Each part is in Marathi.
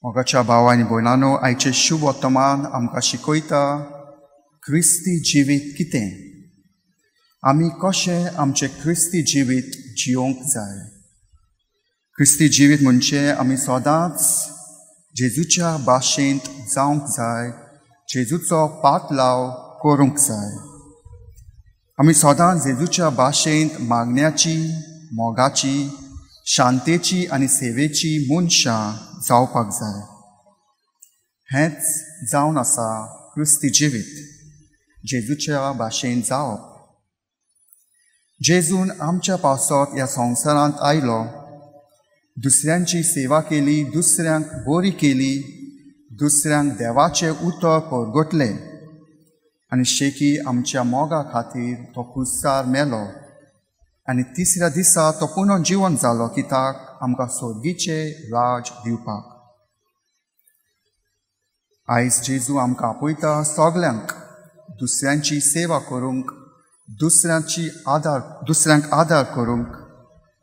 मोगाच्या भाव आनी भयणांनो, आयचे शुभ वर्तमान आमकां शिकयता क्रिस्ती जिवीत कितें, आमी कशें आमचें क्रिस्ती जिवीत जियोंक जाय। क्रिस्ती जिवीत म्हणजे आमी सदांच जेजूच्या भाशेंत जावंक जाय, जेजूचो पाटलाव करूंक जाय। आमी सदांच जेजूच्या भाशेंत मागण्याची, मोगाची, शांतेची आनी सेवेची मनशां जावपाक जाय। हेंच जावन आसा क्रिस्ती जिवीत, जेजूच्या भाशेन जावप। जेजून आमच्या पावसांत ह्या संवसारांत आयलो, दुसऱ्यांची सेवा केली, दुसऱ्यांक बरी केली, दुसऱ्यांक देवाचें उतर परगटलें आनी शेकी आमच्या मोगा खातीर तो क्रुसार मेलो आनी तिसऱ्या दिसा तो पुनर्जीवन जालो, कित्याक आमकां स्वर्गीचें राज दिवपाक। आयज जेजू आमकां आपयता सगल्यांक दुसऱ्यांची सेवा करूंक, दुसऱ्यांक आदार करूंक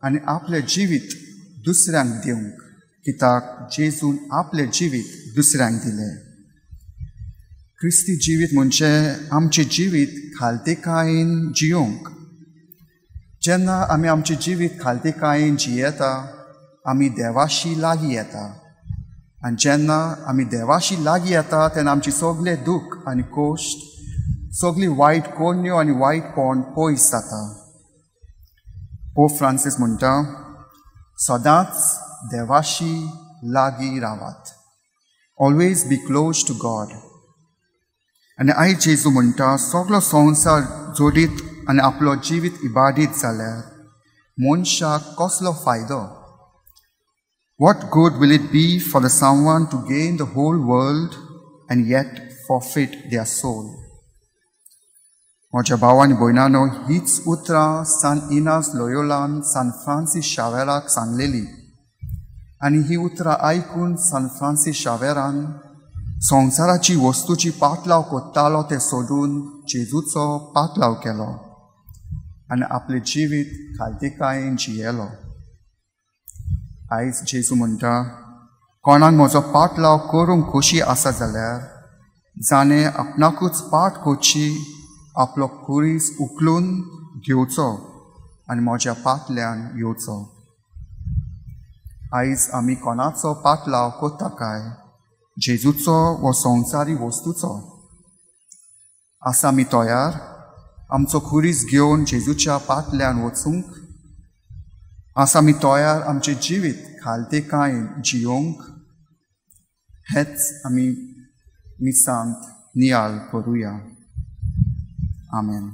आनी आपलें जिवीत दुसऱ्यांक दिवंक, कित्याक जेजून आपलें जिवीत दुसऱ्यांक दिलें। क्रिस्ती जिवीत म्हणजे आमचें जिवीत खालतेकायेन जियोंक। जेन्ना आमी आमचें जिवीत खालतेकायेन जियेता, आमी देवाशी लागीं येता आनी जेन्ना आमी देवाशी लागीं येता तेन्ना आमची सगळें दूख आनी कोश्ट, सगळी वायट कोण्यो आनी वायटपण पयस जाता। पोप फ्रांसीस म्हणटा, सदांच देवाशी लागीं रावात, always be close to God. आनी आयज जेजू म्हणटा, सगळो संवसार जोडीत आनी आपलो जिवीत इबाडीत जाल्यार मनशाक कसलो फायदो? What good will it be for someone to gain the whole world and yet forfeit their soul? म्हज्या भाव आनी भयणांनो, हीच उतरां सान इनास लोयोलान सान फ्रांसीस शावेराक सांगलेली आनी ही उतरां आयकून सान फ्रांसीस शावेरान संवसाराची वस्तूची पाटलाव कोत्तालो तें सोडून जेजूचो पाटलाव केलो आनी आपलें जिवीत खालतेकायेन जियेलो। आयज जेजू म्हणटा, कोणाक म्हजो पाटलाव करूंक खोशी आसा जाल्यार जाणें आपणाकूच पाट करची, आपलो कुरीस उखलून घेवचो आनी म्हज्या पाटल्यान येवचो। आयज आमी कोणाचो पाटलाव कोत्ता काय, जेजूचो वो संवसारी वस्तूचो? आसा आमी तयार आमचो खुरीस घेवन जेजूच्या पाटल्यान वचूंक? आसा आमी तयार आमचें जिवीत खालतेकायेन जियोंक? हेच आमी मिसांत नियाळ करुया। आमेन।